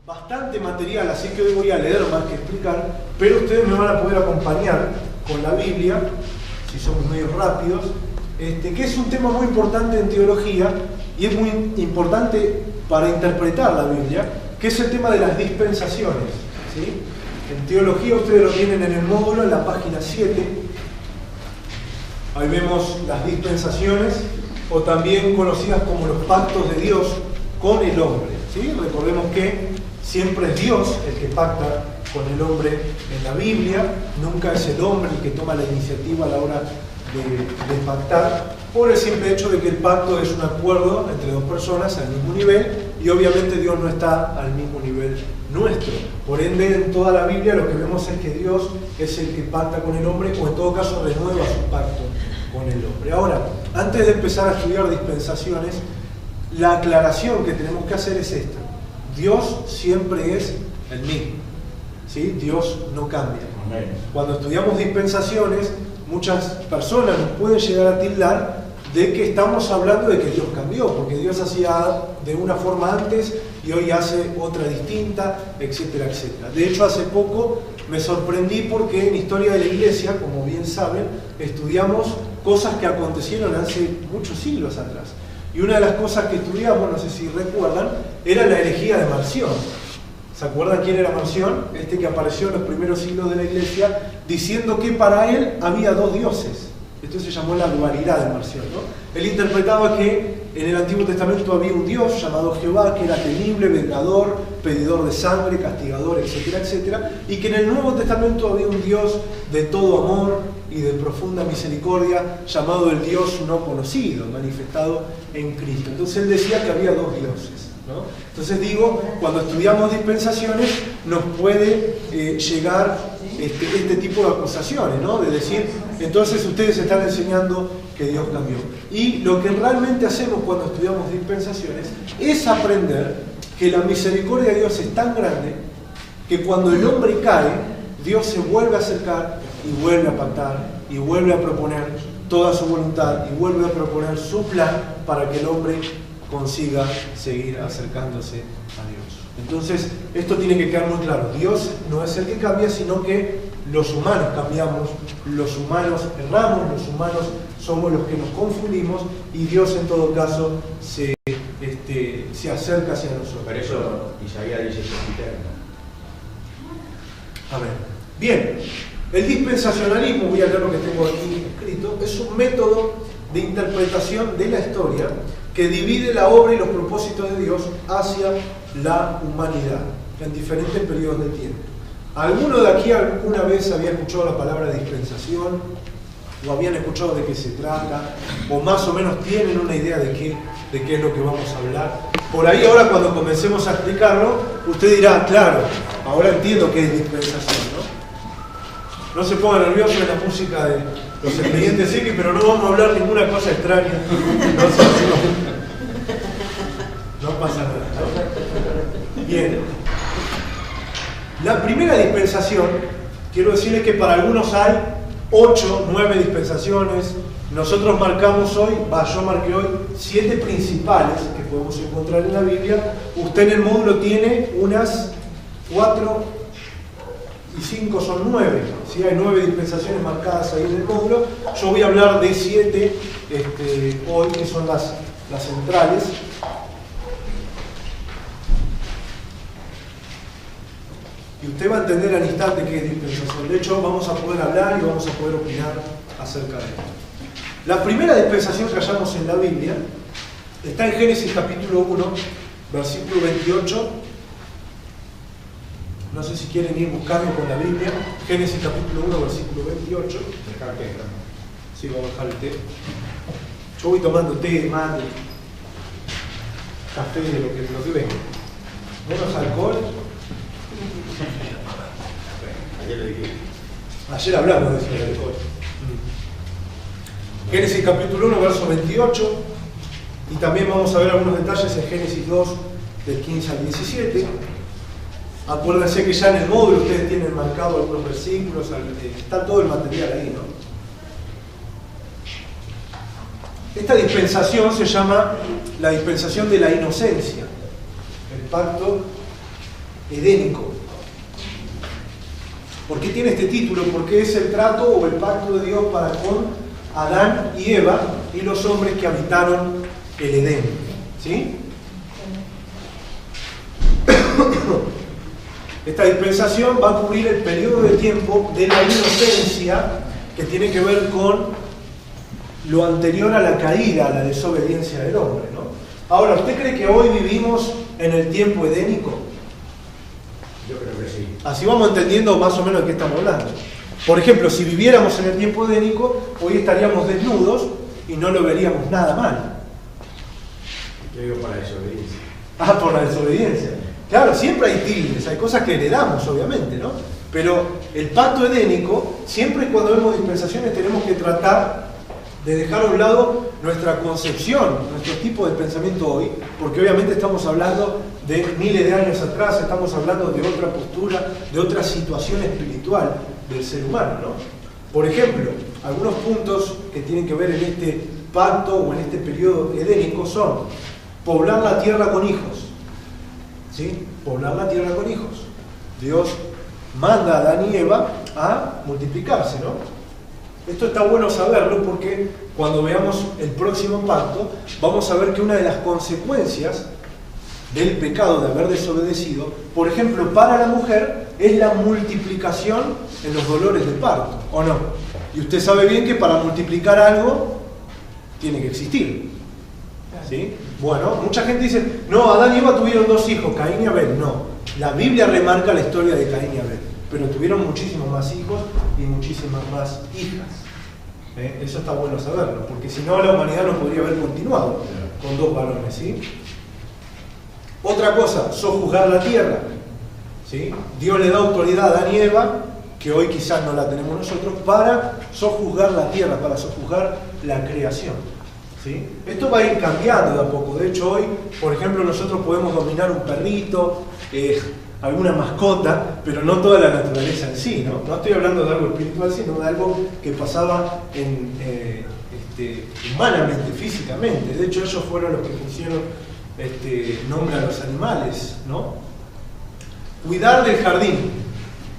bastante material, así que hoy voy a leer más que explicar, pero ustedes me van a poder acompañar con la Biblia, si somos medio rápidos, que es un tema muy importante en teología y es muy importante para interpretar la Biblia, que es el tema de las dispensaciones, ¿sí? En teología ustedes lo tienen en el módulo, en la página 7, ahí vemos las dispensaciones, o también conocidas como los pactos de Dios con el hombre, ¿sí? Recordemos que siempre es Dios el que pacta con el hombre en la Biblia, nunca es el hombre el que toma la iniciativa a la hora de pactar, por el simple hecho de que el pacto es un acuerdo entre dos personas al mismo nivel, y obviamente Dios no está al mismo nivel nuestro. Por ende, en toda la Biblia lo que vemos es que Dios es el que pacta con el hombre, o en todo caso renueva su pacto con el hombre. Ahora, antes de empezar a estudiar dispensaciones, la aclaración que tenemos que hacer es esta: Dios siempre es el mismo, ¿sí? Dios no cambia. Cuando estudiamos dispensaciones, muchas personas nos pueden llegar a tildar de que estamos hablando de que Dios cambió, porque Dios hacía de una forma antes y hoy hace otra distinta, etcétera, etcétera. De hecho, hace poco me sorprendí porque en Historia de la Iglesia, como bien saben, estudiamos cosas que acontecieron hace muchos siglos atrás. Y una de las cosas que estudiamos, no sé si recuerdan, era la herejía de Marción. ¿Se acuerdan quién era Marción? Este que apareció en los primeros siglos de la Iglesia diciendo que para él había dos dioses. Esto se llamó la dualidad de Marción, ¿no? Él interpretaba que en el Antiguo Testamento había un Dios llamado Jehová, que era temible, vengador, pedidor de sangre, castigador, etcétera, etcétera, y que en el Nuevo Testamento había un Dios de todo amor y de profunda misericordia, llamado el Dios no conocido, manifestado en Cristo. Entonces él decía que había dos dioses, ¿no? Entonces digo, cuando estudiamos dispensaciones nos puede llegar este tipo de acusaciones, ¿no? De decir, entonces ustedes están enseñando que Dios cambió. Y lo que realmente hacemos cuando estudiamos dispensaciones es aprender que la misericordia de Dios es tan grande que cuando el hombre cae, Dios se vuelve a acercar y vuelve a pactar y vuelve a proponer toda su voluntad y vuelve a proponer su plan para que el hombre consiga seguir acercándose a Dios. Entonces, esto tiene que quedar muy claro. Dios no es el que cambia, sino que los humanos cambiamos, los humanos erramos, los humanos somos los que nos confundimos, y Dios en todo caso se acerca hacia nosotros. Por eso Isaías dice que es eterno. A ver, bien, el dispensacionalismo, voy a leer lo que tengo aquí escrito, es un método de interpretación de la historia que divide la obra y los propósitos de Dios hacia la humanidad en diferentes periodos de tiempo. ¿Alguno de aquí alguna vez había escuchado la palabra dispensación? ¿O habían escuchado de qué se trata? ¿O más o menos tienen una idea de qué es lo que vamos a hablar? Por ahí ahora cuando comencemos a explicarlo, usted dirá, claro, ahora entiendo qué es dispensación, ¿no? No se pongan nerviosos en la música de los expedientes X, pero no vamos a hablar ninguna cosa extraña. No pasa nada, ¿no? Bien. La primera dispensación, quiero decirles que para algunos hay 8, 9 dispensaciones. Nosotros marcamos hoy, yo marqué hoy 7 principales que podemos encontrar en la Biblia. Usted en el módulo tiene unas 4 y 5 son 9. ¿Sí? Hay 9 dispensaciones marcadas ahí en el módulo. Yo voy a hablar de 7 hoy, que son las centrales. Y usted va a entender al instante qué es dispensación. De hecho, vamos a poder hablar y vamos a poder opinar acerca de esto. La primera dispensación que hallamos en la Biblia está en Génesis capítulo 1, versículo 28. No sé si quieren ir buscando con la Biblia. Génesis capítulo 1, versículo 28. Sí, vamos a dejar el té. Yo voy tomando té, mate, café, lo que venga. Menos alcohol. Ayer hablamos de eso del alcohol. Génesis capítulo 1, verso 28. Y también vamos a ver algunos detalles en Génesis 2, del 15 al 17. Acuérdense que ya en el módulo ustedes tienen marcado algunos versículos, está todo el material ahí, ¿no? Esta dispensación se llama la dispensación de la inocencia, el pacto edénico. ¿Por qué tiene este título? Porque es el trato o el pacto de Dios para con Adán y Eva y los hombres que habitaron el Edén. ¿Sí? Esta dispensación va a cubrir el periodo de tiempo de la inocencia que tiene que ver con lo anterior a la caída, a la desobediencia del hombre, ¿no? Ahora, ¿usted cree que hoy vivimos en el tiempo edénico? Yo creo que sí. Así vamos entendiendo más o menos de qué estamos hablando. Por ejemplo, si viviéramos en el tiempo edénico, hoy estaríamos desnudos y no lo veríamos nada mal. Yo digo para desobediencia. Ah, por la desobediencia. Claro, siempre hay tildes, hay cosas que heredamos, obviamente, ¿no? Pero el pacto edénico, siempre cuando vemos dispensaciones tenemos que tratar de dejar a un lado nuestra concepción, nuestro tipo de pensamiento hoy, porque obviamente estamos hablando de miles de años atrás, estamos hablando de otra postura, de otra situación espiritual del ser humano, ¿no? Por ejemplo, algunos puntos que tienen que ver en este pacto o en este periodo edénico son poblar la tierra con hijos. ¿Sí? Poblar la tierra con hijos. Dios manda a Adán y Eva a multiplicarse, ¿no? Esto está bueno saberlo porque cuando veamos el próximo pacto vamos a ver que una de las consecuencias del pecado de haber desobedecido, por ejemplo, para la mujer, es la multiplicación en los dolores de parto, ¿o no? Y usted sabe bien que para multiplicar algo tiene que existir. ¿Sí? Bueno, mucha gente dice, no, Adán y Eva tuvieron 2 hijos, Caín y Abel. No, la Biblia remarca la historia de Caín y Abel, pero tuvieron muchísimos más hijos y muchísimas más hijas. Eso está bueno saberlo, porque si no la humanidad no podría haber continuado con 2 varones, ¿sí? Otra cosa, sojuzgar la tierra, ¿sí? Dios le da autoridad a Adán y Eva, que hoy quizás no la tenemos nosotros, para sojuzgar la tierra, para sojuzgar la creación. ¿Sí? Esto va a ir cambiando de a poco. De hecho, hoy, por ejemplo, nosotros podemos dominar un perrito, alguna mascota, pero no toda la naturaleza en sí, ¿no? No estoy hablando de algo espiritual, sino de algo que pasaba humanamente, físicamente. De hecho, ellos fueron los que pusieron nombre a los animales, ¿no? Cuidar del jardín.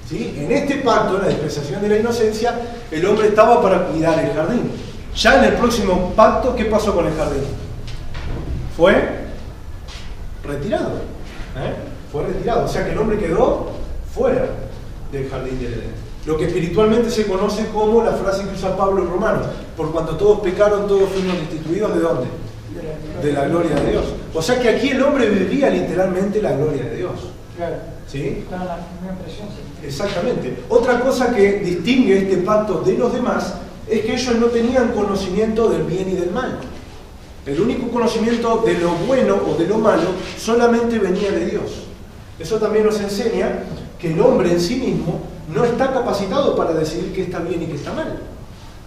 ¿Sí? En este pacto, en la dispensación de la inocencia, el hombre estaba para cuidar el jardín. Ya en el próximo pacto, ¿qué pasó con el jardín? Fue retirado. Fue retirado. O sea que el hombre quedó fuera del jardín del Edén. Lo que espiritualmente se conoce como la frase que usa Pablo en Romanos: por cuanto todos pecaron, todos fuimos destituidos ¿de dónde? De la gloria de Dios. O sea que aquí el hombre vivía literalmente la gloria de Dios. Claro. ¿Sí? Está en la primera impresión. Sí. Exactamente. Otra cosa que distingue este pacto de los demás es que ellos no tenían conocimiento del bien y del mal. El único conocimiento de lo bueno o de lo malo solamente venía de Dios. Eso también nos enseña que el hombre en sí mismo no está capacitado para decidir qué está bien y qué está mal.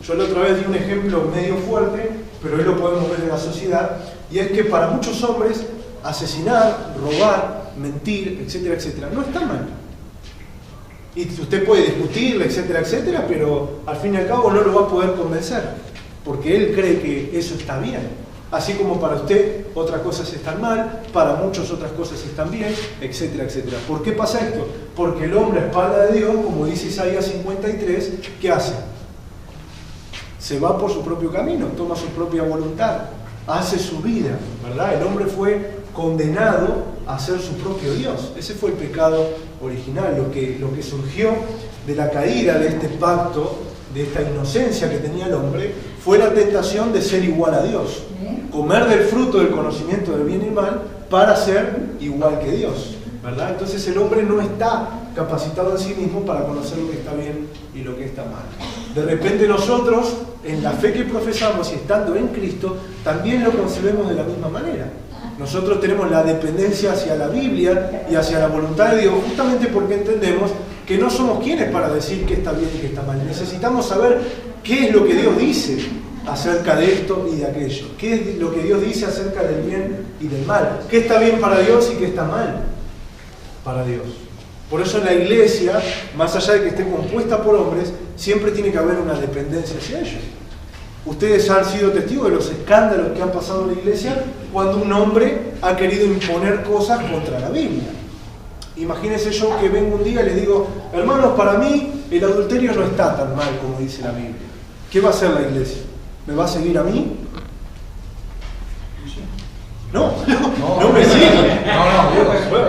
Yo la otra vez di un ejemplo medio fuerte, pero hoy lo podemos ver en la sociedad, y es que para muchos hombres asesinar, robar, mentir, etcétera, etcétera, no está mal. Y usted puede discutirlo, etcétera, etcétera, pero al fin y al cabo no lo va a poder convencer, porque él cree que eso está bien. Así como para usted otras cosas están mal, para muchos otras cosas están bien, etcétera, etcétera. ¿Por qué pasa esto? Porque el hombre a espalda de Dios, como dice Isaías 53, ¿qué hace? Se va por su propio camino, toma su propia voluntad, hace su vida, ¿verdad? El hombre fue condenado a ser su propio Dios. Ese fue el pecado original, lo que surgió de la caída de este pacto, de esta inocencia que tenía el hombre, fue la tentación de ser igual a Dios, comer del fruto del conocimiento del bien y mal para ser igual que Dios, ¿verdad? Entonces el hombre no está capacitado en sí mismo para conocer lo que está bien y lo que está mal. De repente nosotros, en la fe que profesamos y estando en Cristo, también lo concebemos de la misma manera. Nosotros tenemos la dependencia hacia la Biblia y hacia la voluntad de Dios, justamente porque entendemos que no somos quienes para decir qué está bien y qué está mal. Necesitamos saber qué es lo que Dios dice acerca de esto y de aquello. ¿Qué es lo que Dios dice acerca del bien y del mal? ¿Qué está bien para Dios y qué está mal para Dios? Por eso en la iglesia, más allá de que esté compuesta por hombres, siempre tiene que haber una dependencia hacia ellos. Ustedes han sido testigos de los escándalos que han pasado en la iglesia cuando un hombre ha querido imponer cosas contra la Biblia. Imagínense yo que vengo un día y les digo, hermanos, para mí el adulterio no está tan mal como dice la Biblia. ¿Qué va a hacer la iglesia? ¿Me va a seguir a mí? No me sigue.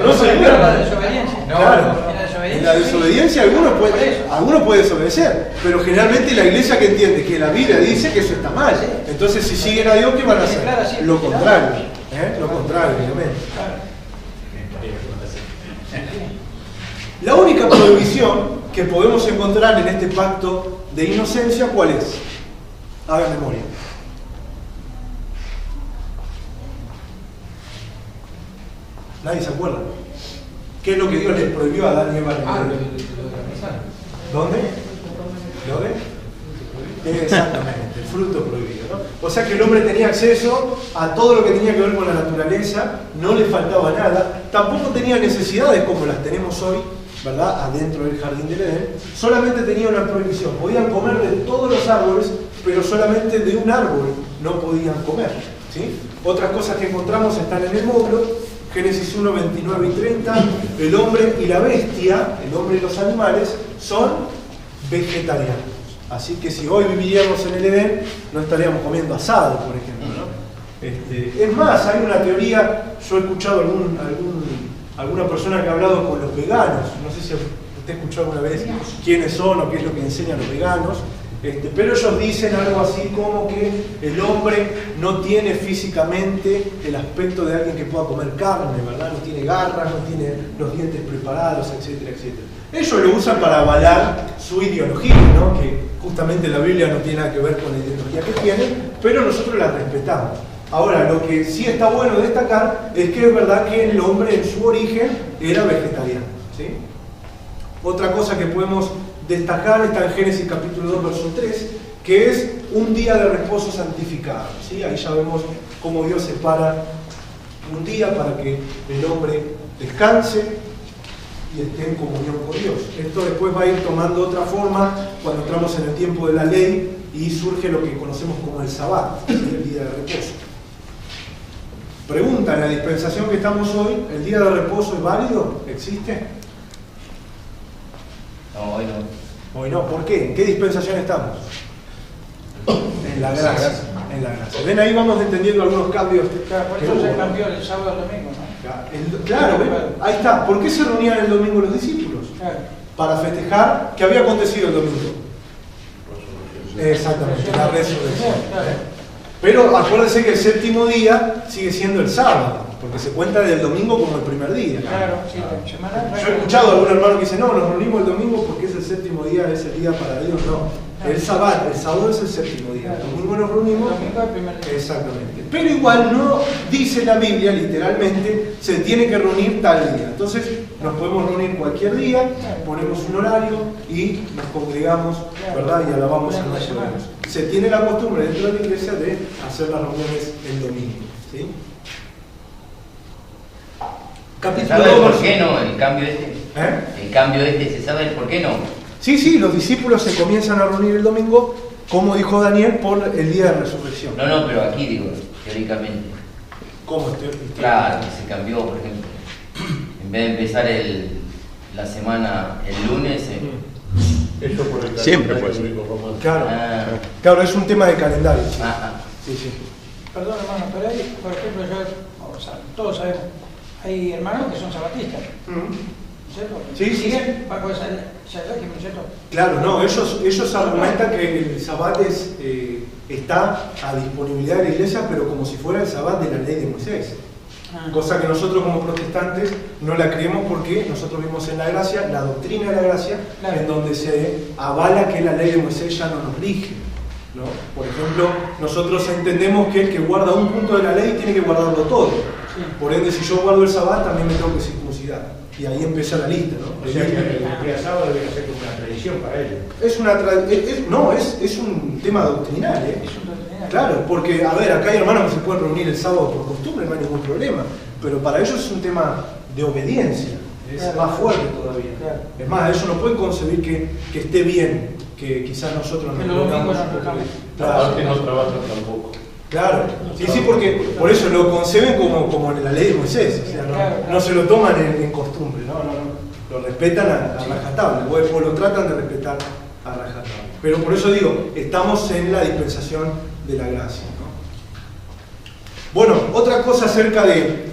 No se pero la desobediencia. Claro. En la desobediencia alguno puede desobedecer, pero generalmente la iglesia que entiende que la Biblia dice que eso está mal. Entonces si siguen a Dios, ¿qué van a hacer? Lo contrario. Lo contrario, obviamente. La única prohibición que podemos encontrar en este pacto de inocencia, ¿cuál es? Hagan memoria. Nadie se acuerda. ¿Qué es lo que Dios les prohibió a Adán y Eva? ¿Dónde? Exactamente, el fruto prohibido, ¿no? O sea que el hombre tenía acceso a todo lo que tenía que ver con la naturaleza, no le faltaba nada, tampoco tenía necesidades como las tenemos hoy, ¿verdad? Adentro del jardín del Edén, solamente tenía una prohibición, podían comer de todos los árboles, pero solamente de un árbol no podían comer, ¿sí? Otras cosas que encontramos están en el módulo. Génesis 1, 29 y 30, el hombre y la bestia, el hombre y los animales, son vegetarianos. Así que si hoy viviríamos en el Edén, no estaríamos comiendo asado, por ejemplo, ¿no? Es más, hay una teoría, yo he escuchado alguna persona que ha hablado con los veganos, no sé si usted escuchó alguna vez quiénes son o qué es lo que enseñan los veganos, pero ellos dicen algo así como que el hombre no tiene físicamente el aspecto de alguien que pueda comer carne, ¿verdad? No tiene garras, no tiene los dientes preparados, etcétera, etcétera. Ellos lo usan para avalar su ideología, ¿no? Que justamente la Biblia no tiene nada que ver con la ideología que tienen, pero nosotros la respetamos. Ahora, lo que sí está bueno destacar es que es verdad que el hombre en su origen era vegetariano, ¿sí? Otra cosa que podemos destacar está en Génesis capítulo 2, verso 3, que es un día de reposo santificado, ¿sí? Ahí ya vemos cómo Dios separa un día para que el hombre descanse y esté en comunión con Dios. Esto después va a ir tomando otra forma cuando entramos en el tiempo de la ley y surge lo que conocemos como el Sabbat, el día de reposo. Pregunta, ¿en la dispensación que estamos hoy, el día de reposo es válido? ¿Existe? No, hoy no. Hoy no. ¿Por qué? ¿En qué dispensación estamos? En la gracia. En la gracia. Ven, ahí vamos entendiendo algunos cambios. Claro, por eso se cambió el sábado al domingo, ¿no? Claro, ¿ven? Ahí está. ¿Por qué se reunían el domingo los discípulos? Claro. Para festejar. ¿Qué había acontecido el domingo? Exactamente, la resurrección. Pero acuérdense que el séptimo día sigue siendo el sábado, porque se cuenta del domingo como el primer día. Claro, sí, semana. Yo he escuchado a algún hermano que dice, no, nos reunimos el domingo porque es el séptimo día, es el día para Dios. No, el sábado es el séptimo día. El domingo nos reunimos. El domingo es el primer día. Exactamente. Pero igual no dice la Biblia, literalmente, se tiene que reunir tal día. Entonces, nos podemos reunir cualquier día, ponemos un horario y nos congregamos, ¿verdad? Y alabamos a nuestro Dios. Se tiene la costumbre dentro de la iglesia de hacer las reuniones el domingo, ¿sí? Capítulo ¿Se sabe 2, por qué no el cambio este? El cambio este, ¿se sabe el por qué no? Sí, los discípulos se comienzan a reunir el domingo, como dijo Daniel, por el día de resurrección. No, pero aquí digo, teóricamente. ¿Cómo? Claro, que se cambió, por ejemplo. En vez de empezar la semana el lunes... Eso por el Siempre fue así. Claro, claro, es un tema de calendario. Sí. Sí. Perdón, hermano, pero hay, por ejemplo, todos sabemos, hay hermanos que son sabatistas, ¿cierto? Sí. ¿Siguen bajo ese régimen, cierto? Claro, no, ellos argumentan que el Sabbat está a disponibilidad de la iglesia, pero como si fuera el Sabbat de la ley de Moisés. Cosa que nosotros como protestantes no la creemos porque nosotros vimos en la gracia, la doctrina de la gracia, claro, en donde se avala que la ley de Moisés ya no nos rige, ¿no? Por ejemplo, nosotros entendemos que el que guarda un punto de la ley tiene que guardarlo todo. Sí. Por ende, si yo guardo el Sabbat, también me tengo que circuncidar. Y ahí empieza la lista, ¿no? O sea que el día sábado debería ser como una tradición para ellos. Es un tema doctrinal, ¿eh? Es un doctrinal. Claro, porque, a ver, acá hay hermanos que se pueden reunir el sábado por costumbre, no hay ningún problema. Pero para ellos es un tema de obediencia, es más fuerte todavía. Claro. Es más, ellos no pueden concebir que esté bien, que quizás nosotros no pongamos. Aparte no trabajan tampoco. Claro, sí, porque por eso lo conceben como la ley de Moisés, o sea, no se lo toman en costumbre, no, lo respetan a rajatabla, o lo tratan de respetar a rajatabla. Pero por eso digo, estamos en la dispensación de la gracia, ¿no? Bueno, otra cosa acerca de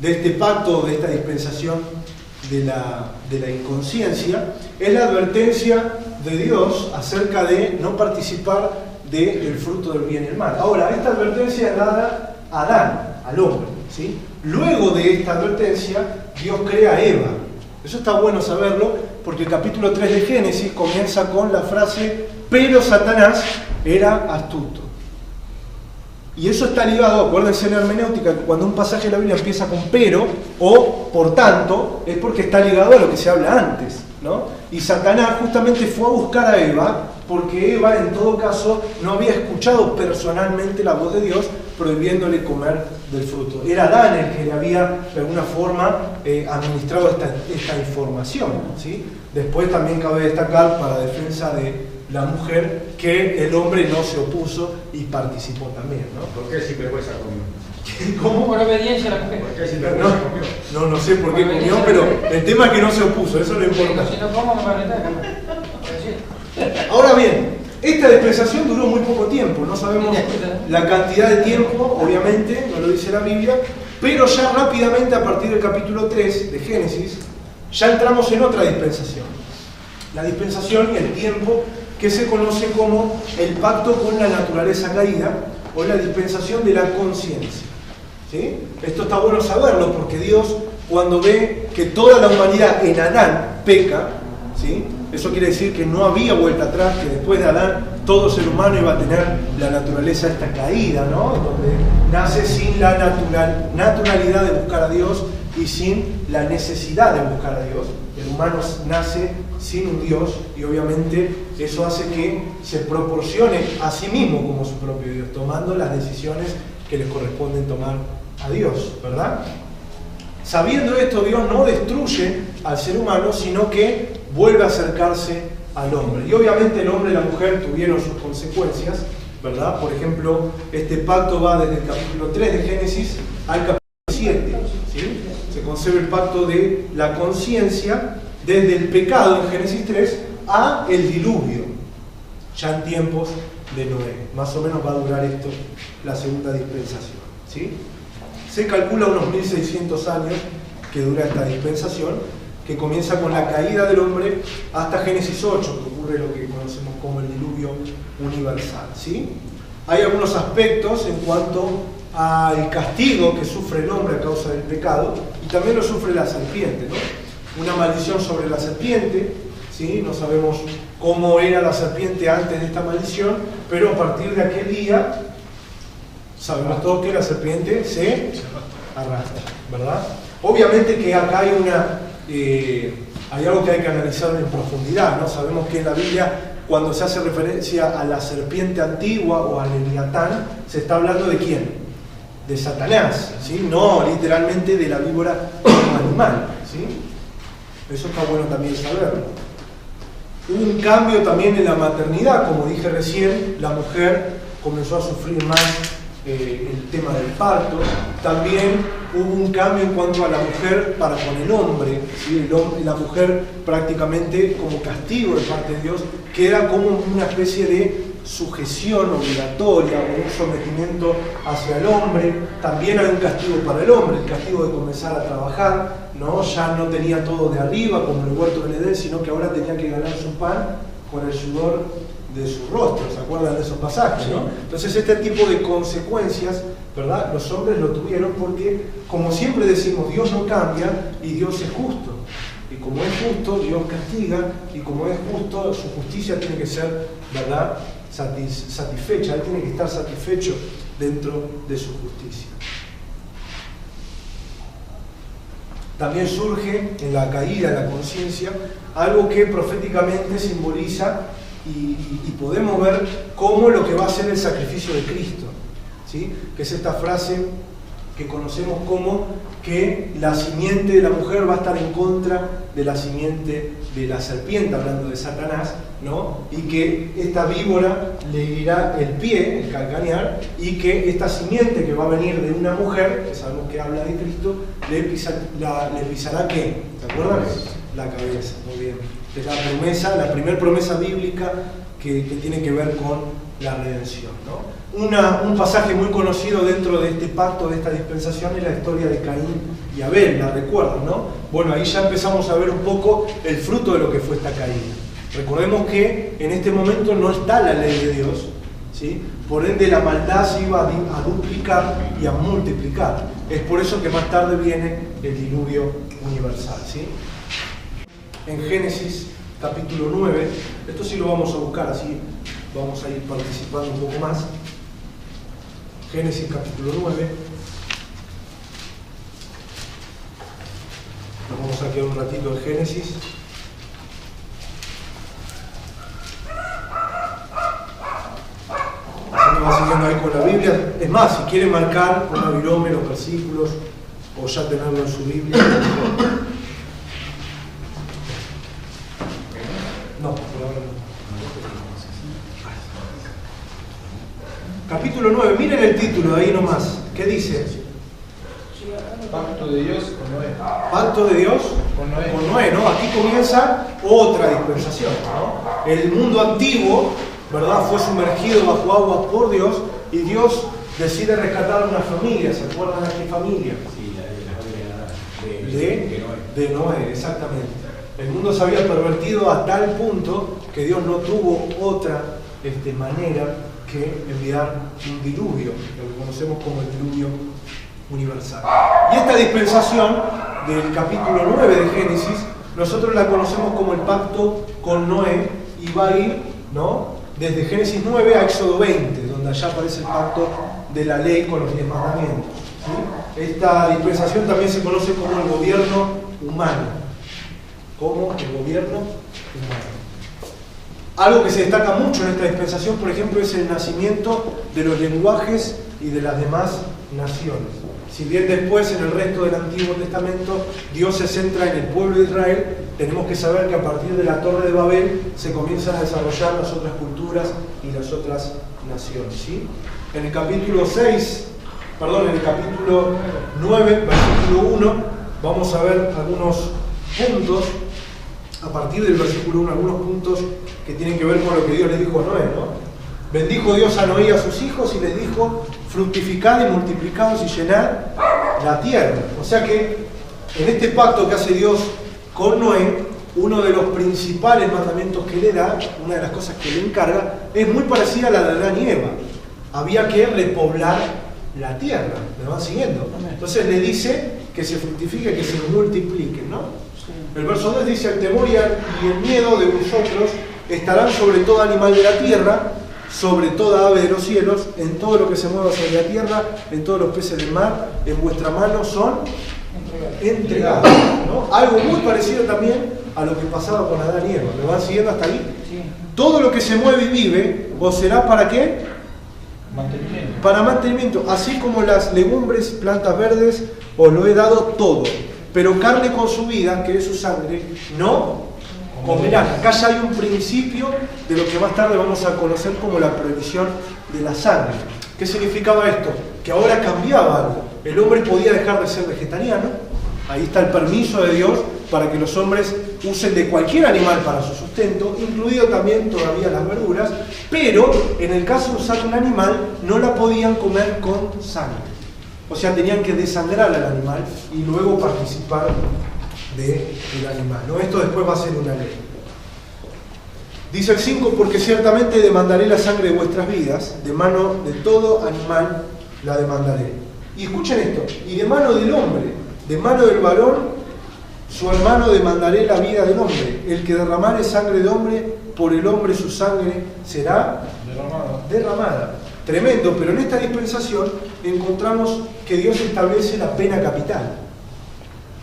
este pacto, de esta dispensación de la inconsciencia, es la advertencia de Dios acerca de no participar del fruto del bien y el mal. Ahora, esta advertencia es dada a Adán, al hombre, ¿sí? Luego de esta advertencia, Dios crea a Eva. Eso está bueno saberlo, porque el capítulo 3 de Génesis comienza con la frase, pero Satanás era astuto. Y eso está ligado, acuérdense en la hermenéutica, que cuando un pasaje de la Biblia empieza con pero o por tanto, es porque está ligado a lo que se habla antes, ¿no? Y Satanás justamente fue a buscar a Eva, porque Eva en todo caso no había escuchado personalmente la voz de Dios prohibiéndole comer del fruto. Era Adán el que le había de alguna forma administrado esta información, ¿sí? Después también cabe destacar, para defensa de la mujer, que el hombre no se opuso y participó también, ¿no? ¿Por qué sinvergüenza comió? ¿Cómo? Por obediencia a la mujer. ¿Por qué sinvergüenza comió? No sé por qué comió, pero el tema es que no se opuso, eso no importa. Si no como, me va a retar. Ahora bien, esta dispensación duró muy poco tiempo, no sabemos la cantidad de tiempo, obviamente, no lo dice la Biblia, pero ya rápidamente a partir del capítulo 3 de Génesis, ya entramos en otra dispensación. La dispensación y el tiempo que se conoce como el pacto con la naturaleza caída o la dispensación de la conciencia, ¿sí? Esto está bueno saberlo porque Dios, cuando ve que toda la humanidad en Adán peca, ¿sí? Eso quiere decir que no había vuelta atrás, que después de Adán todo ser humano iba a tener la naturaleza esta caída, ¿no? Donde nace sin la naturalidad de buscar a Dios y sin la necesidad de buscar a Dios. El humano nace sin un Dios y obviamente eso hace que se proporcione a sí mismo como su propio Dios, tomando las decisiones que les corresponden tomar a Dios, ¿verdad? Sabiendo esto, Dios no destruye al ser humano, sino que vuelve a acercarse al hombre. Y obviamente el hombre y la mujer tuvieron sus consecuencias, ¿verdad? Por ejemplo, este pacto va desde el capítulo 3 de Génesis al capítulo 7, ¿sí? Se concebe el pacto de la conciencia desde el pecado en Génesis 3 a el diluvio, ya en tiempos de Noé. Más o menos va a durar esto, la segunda dispensación, ¿sí? Se calcula unos 1600 años que dura esta dispensación, que comienza con la caída del hombre hasta Génesis 8, que ocurre lo que conocemos como el diluvio universal, ¿sí? Hay algunos aspectos en cuanto al castigo que sufre el hombre a causa del pecado, y también lo sufre la serpiente, ¿no? Una maldición sobre la serpiente, ¿sí? No sabemos cómo era la serpiente antes de esta maldición, pero a partir de aquel día sabemos todos que la serpiente se arrastra, ¿verdad? Obviamente que acá hay algo que hay que analizar en profundidad, ¿no? Sabemos que en la Biblia, cuando se hace referencia a la serpiente antigua o al Leviatán, se está hablando de quién? De Satanás, ¿sí? No literalmente de la víbora como animal, ¿sí? Eso está bueno también saberlo. Hubo un cambio también en la maternidad, como dije recién, la mujer comenzó a sufrir más el tema del parto. También hubo un cambio en cuanto a la mujer para con el hombre, ¿sí? La mujer prácticamente como castigo de parte de Dios queda como una especie de sujeción obligatoria o un sometimiento hacia el hombre. También hay un castigo para el hombre, el castigo de comenzar a trabajar, ¿no? Ya no tenía todo de arriba como en el huerto del Edén, sino que ahora tenía que ganar su pan con el sudor de su rostro. ¿Se acuerdan de esos pasajes, no? Entonces este tipo de consecuencias, ¿verdad? Los hombres lo tuvieron porque, como siempre decimos, Dios no cambia y Dios es justo. Y como es justo, Dios castiga, y como es justo, su justicia tiene que ser, ¿verdad?, satisfecha. Él tiene que estar satisfecho dentro de su justicia. También surge en la caída de la conciencia algo que proféticamente simboliza y podemos ver cómo lo que va a ser el sacrificio de Cristo, ¿sí? Que es esta frase que conocemos como que la simiente de la mujer va a estar en contra de la simiente de la serpiente, hablando de Satanás, ¿no? Y que esta víbora le herirá el pie, el calcanear, y que esta simiente que va a venir de una mujer, que sabemos que habla de Cristo, le pisará ¿qué? ¿Se acuerdan? La cabeza. Muy bien. Es la primera promesa bíblica que tiene que ver con la redención, ¿no? Un pasaje muy conocido dentro de este pacto, de esta dispensación, es la historia de Caín y Abel, ¿la recuerdan, no? Bueno, ahí ya empezamos a ver un poco el fruto de lo que fue esta caída. Recordemos que en este momento no está la ley de Dios, ¿sí? Por ende la maldad se iba a duplicar y a multiplicar. Es por eso que más tarde viene el diluvio universal, ¿sí? En Génesis capítulo 9, esto sí lo vamos a buscar, así vamos a ir participando un poco más. Génesis capítulo 9. Nos vamos a quedar un ratito en Génesis. Así nos va siguiendo ahí con la Biblia. Es más, si quieren marcar con una virome los versículos o ya tenerlo en su Biblia. No, por ahora no. Capítulo 9, miren el título ahí nomás. ¿Qué dice? Pacto de Dios con Noé. Pacto de Dios con Noé. Con Noé, ¿no? Aquí comienza otra dispensación, ¿no? El mundo antiguo, ¿verdad? Fue sumergido bajo agua por Dios y Dios decide rescatar a una familia. ¿Se acuerdan de qué familia? Sí, la familia de Noé, exactamente. El mundo se había pervertido a tal punto que Dios no tuvo otra manera que enviar un diluvio, lo que conocemos como el diluvio universal. Y esta dispensación del capítulo 9 de Génesis, nosotros la conocemos como el pacto con Noé, y va a ir, ¿no?, desde Génesis 9 a Éxodo 20, donde allá aparece el pacto de la ley con los 10 mandamientos, ¿sí? Esta dispensación también se conoce como el gobierno humano. Como el gobierno humano. Algo que se destaca mucho en esta dispensación, por ejemplo, es el nacimiento de los lenguajes y de las demás naciones. Si bien después en el resto del Antiguo Testamento Dios se centra en el pueblo de Israel, tenemos que saber que a partir de la Torre de Babel se comienzan a desarrollar las otras culturas y las otras naciones, ¿sí? En el capítulo 9, versículo 1, vamos a ver algunos puntos, a partir del versículo 1, algunos puntos que tienen que ver con lo que Dios le dijo a Noé, ¿no? Bendijo Dios a Noé y a sus hijos y les dijo: fructificad y multiplicaos y llenad la tierra. O sea que en este pacto que hace Dios con Noé, uno de los principales mandamientos que le da, una de las cosas que le encarga, es muy parecida a la de Adán y Eva. Había que repoblar la tierra. ¿Me van siguiendo? Entonces le dice que se fructifique, que se multiplique, ¿no? El verso 2 dice: el temor y el miedo de vosotros estarán sobre todo animal de la tierra, sobre toda ave de los cielos, en todo lo que se mueva sobre la tierra, en todos los peces del mar, en vuestra mano son entregados, ¿no? Algo muy parecido también a lo que pasaba con Adán y Eva. ¿Me van siguiendo hasta ahí? Sí. Todo lo que se mueve y vive, ¿os será para qué? Mantenimiento. Para mantenimiento, así como las legumbres, plantas verdes, os lo he dado todo. Pero carne con su vida, que es su sangre, no comerán. Acá ya hay un principio de lo que más tarde vamos a conocer como la prohibición de la sangre. ¿Qué significaba esto? Que ahora cambiaba algo. El hombre podía dejar de ser vegetariano. Ahí está el permiso de Dios para que los hombres usen de cualquier animal para su sustento, incluido también todavía las verduras, pero en el caso de usar un animal no la podían comer con sangre. O sea, tenían que desangrar al animal y luego participar del animal, ¿no? Esto después va a ser una ley. Dice el 5: porque ciertamente demandaré la sangre de vuestras vidas, de mano de todo animal la demandaré. Y escuchen esto: y de mano del hombre, de mano del varón, su hermano demandaré la vida del hombre. El que derramare sangre de hombre, por el hombre su sangre será derramada. Tremendo, pero en esta dispensación encontramos que Dios establece la pena capital.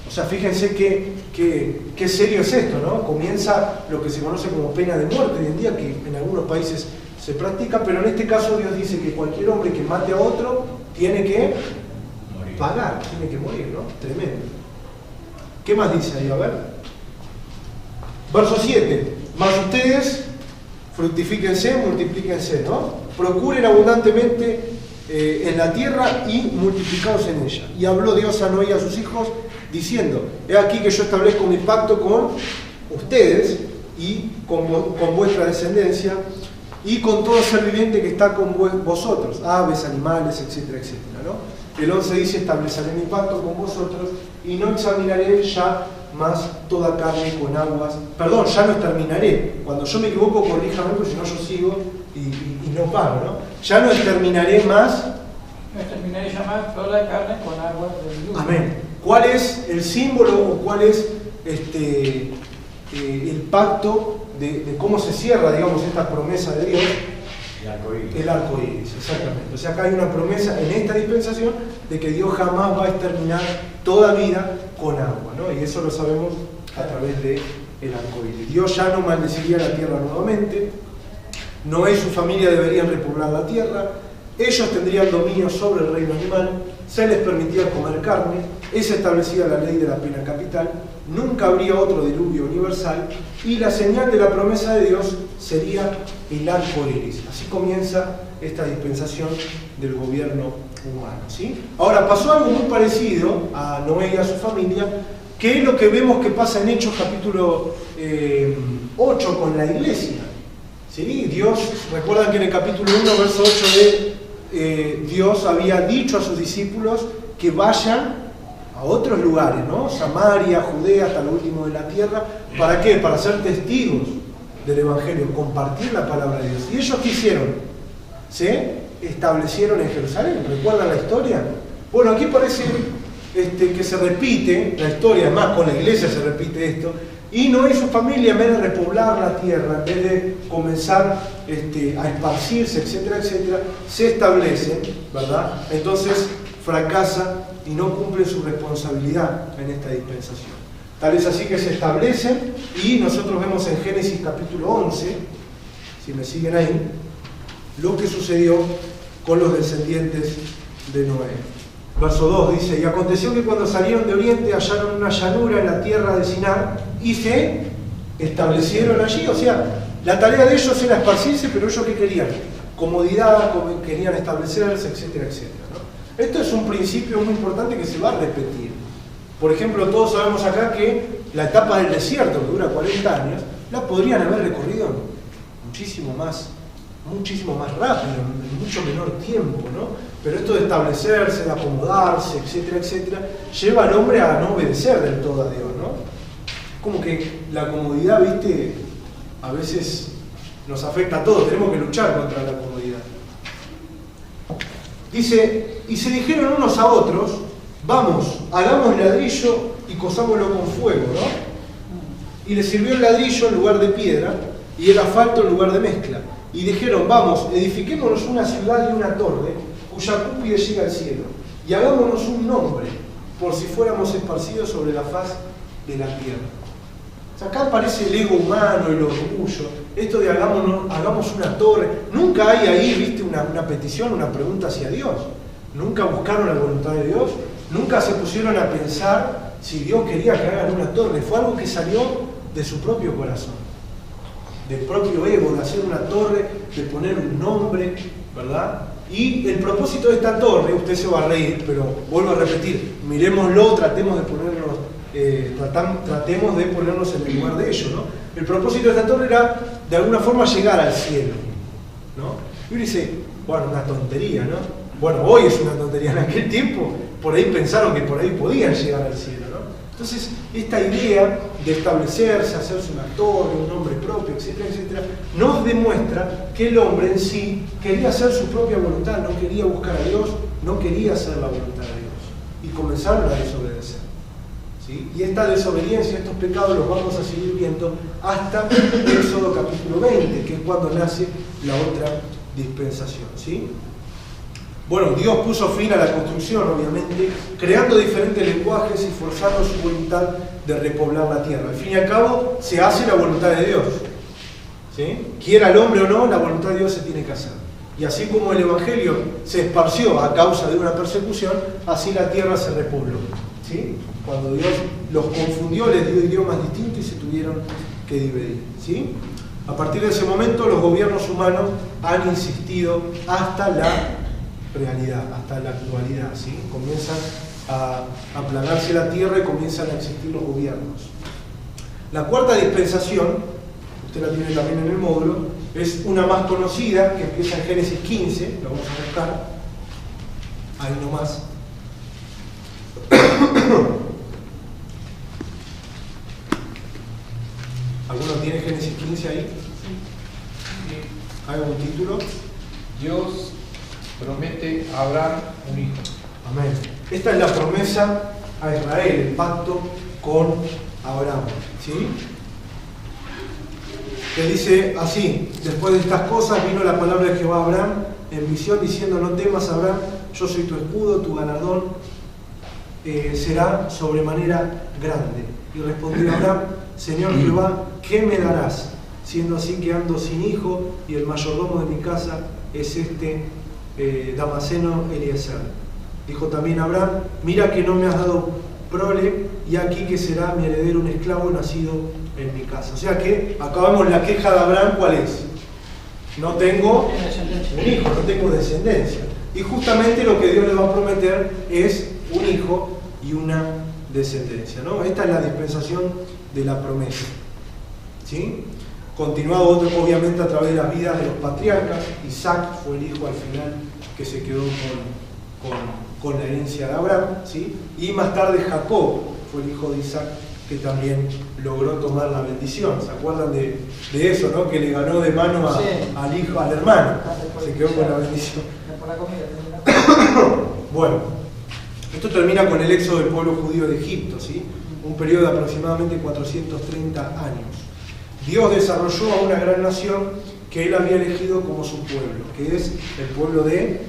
O sea, fíjense qué serio es esto, ¿no? Comienza lo que se conoce como pena de muerte hoy en día, que en algunos países se practica, pero en este caso Dios dice que cualquier hombre que mate a otro tiene que pagar, tiene que morir, ¿no? Tremendo. ¿Qué más dice ahí? A ver. Verso 7. Mas ustedes fructifíquense, multiplíquense, ¿no? Procuren abundantemente en la tierra y multiplicaos en ella. Y habló Dios a Noé y a sus hijos, diciendo: he aquí que yo establezco mi pacto con ustedes y con vuestra descendencia y con todo ser viviente que está con vosotros, aves, animales, etcétera, etcétera, ¿no? El 11 dice: estableceré mi pacto con vosotros y no examinaré ya más toda carne con aguas. Perdón, ya no exterminaré. Cuando yo me equivoco, corríjame, porque si no yo sigo y no paro, ¿no? Ya no exterminaré más. No exterminaré ya más toda la carne con aguas del diluvio. Amén. ¿Cuál es el símbolo o cuál es el pacto de cómo se cierra, digamos, esta promesa de Dios? El arco iris. El arco iris, exactamente. O sea, acá hay una promesa en esta dispensación de que Dios jamás va a exterminar toda vida con agua, ¿no? Y eso lo sabemos a través del arco iris. Dios ya no maldeciría la tierra nuevamente. Noé y su familia deberían repoblar la tierra. Ellos tendrían dominio sobre el reino animal. Se les permitía comer carne. Es establecida la ley de la pena capital. Nunca habría otro diluvio universal. Y la señal de la promesa de Dios sería el arco iris. Así comienza esta dispensación del gobierno humano, ¿sí? Ahora, pasó algo muy parecido a Noé y a su familia, que es lo que vemos que pasa en Hechos capítulo 8 con la iglesia, ¿sí? Dios, recuerdan que en el capítulo 1, verso 8 Dios había dicho a sus discípulos que vayan a otros lugares, ¿no? Samaria, Judea, hasta lo último de la tierra. ¿Para qué? Para ser testigos del Evangelio, compartir la palabra de Dios. ¿Y ellos qué hicieron? Se establecieron en Jerusalén. ¿Recuerdan la historia? Bueno, aquí parece que se repite la historia, además con la iglesia se repite esto, y Noé y su familia, en vez de repoblar la tierra, en vez de comenzar a esparcirse, etcétera, etcétera, se establecen, ¿verdad? Entonces fracasan y no cumplen su responsabilidad en esta dispensación. Tal es así que se establecen, y nosotros vemos en Génesis capítulo 11, si me siguen ahí, lo que sucedió con los descendientes de Noé. Verso 2 dice: y aconteció que cuando salieron de oriente hallaron una llanura en la tierra de Sinar y se establecieron allí. O sea, la tarea de ellos era esparcirse, pero ellos ¿qué querían? Comodidad, querían establecerse, etcétera, etcétera, ¿no? Esto es un principio muy importante que se va a repetir. Por ejemplo, todos sabemos acá que la etapa del desierto, que dura 40 años, la podrían haber recorrido muchísimo más rápido, en mucho menor tiempo, ¿no? Pero esto de establecerse, de acomodarse, etcétera, etcétera, lleva al hombre a no obedecer del todo a Dios, ¿no? Como que la comodidad, ¿viste? A veces nos afecta a todos, tenemos que luchar contra la comodidad. Dice: y se dijeron unos a otros: vamos, hagamos ladrillo y cosámoslo con fuego, ¿no? Y les sirvió el ladrillo en lugar de piedra y el asfalto en lugar de mezcla. Y dijeron: vamos, edifiquémonos una ciudad y una torre cuya cúspide llega al cielo, y hagámonos un nombre, por si fuéramos esparcidos sobre la faz de la tierra. O sea, acá aparece el ego humano, el orgullo, esto de hagamos una torre. Nunca hay ahí, viste, una petición, una pregunta hacia Dios. Nunca buscaron la voluntad de Dios, nunca se pusieron a pensar si Dios quería que hagan una torre. Fue algo que salió de su propio corazón, del propio ego, de hacer una torre, de poner un nombre, ¿verdad? Y el propósito de esta torre, usted se va a reír, pero vuelvo a repetir, miremoslo, tratemos de ponernos en el lugar de ellos, ¿no? El propósito de esta torre era, de alguna forma, llegar al cielo, ¿no? Y uno dice, bueno, una tontería, ¿no? Bueno, hoy es una tontería, en aquel tiempo por ahí pensaron que por ahí podían llegar al cielo, ¿no? Entonces, esta idea de establecerse, hacerse una torre, un nombre propio, etcétera, etcétera, nos demuestra que el hombre en sí quería hacer su propia voluntad, no quería buscar a Dios, no quería hacer la voluntad de Dios. Y comenzaron a desobedecer, ¿sí? Y esta desobediencia, estos pecados los vamos a seguir viendo hasta Éxodo capítulo 20, que es cuando nace la otra dispensación, ¿sí? Bueno, Dios puso fin a la construcción, obviamente, creando diferentes lenguajes y forzando su voluntad de repoblar la tierra. Al fin y al cabo, se hace la voluntad de Dios, ¿sí? Quiera el hombre o no, la voluntad de Dios se tiene que hacer. Y así como el Evangelio se esparció a causa de una persecución, así la tierra se repobló. ¿Sí? Cuando Dios los confundió, les dio idiomas distintos y se tuvieron que dividir. ¿Sí? A partir de ese momento, los gobiernos humanos han insistido hasta la realidad, hasta la actualidad. ¿Sí? Comienzan a aplagarse la tierra y comienzan a existir los gobiernos. La cuarta dispensación, usted la tiene también en el módulo, es una más conocida que empieza en Génesis 15, la vamos a buscar, ahí nomás. ¿Alguno tiene Génesis 15 ahí? ¿Hay algún título? Dios promete a Abraham un hijo. Amén. Esta es la promesa a Israel, el pacto con Abraham. ¿Sí? Que dice así: después de estas cosas vino la palabra de Jehová a Abraham en visión diciendo: no temas, Abraham, yo soy tu escudo, tu galardón será sobremanera grande. Y respondió Abraham: Señor Jehová, ¿qué me darás? Siendo así que ando sin hijo y el mayordomo de mi casa es este Damaseno Eliezer. Dijo también Abraham: mira que no me has dado prole, y aquí que será mi heredero un esclavo nacido en mi casa. O sea que acabamos la queja de Abraham, ¿cuál es? No tengo un hijo, no tengo descendencia. Y justamente lo que Dios le va a prometer es un hijo y una descendencia, ¿no? Esta es la dispensación de la promesa. ¿Sí? Continuado obviamente a través de las vidas de los patriarcas. Isaac fue el hijo al final que se quedó con la herencia de Abraham, ¿sí? Y más tarde Jacob fue el hijo de Isaac que también logró tomar la bendición. ¿Se acuerdan de eso, no? Que le ganó de mano al hijo, al hermano, se quedó con la bendición. Bueno, esto termina con el éxodo del pueblo judío de Egipto, ¿sí? Un periodo de aproximadamente 430 años. Dios desarrolló a una gran nación que Él había elegido como su pueblo, que es el pueblo de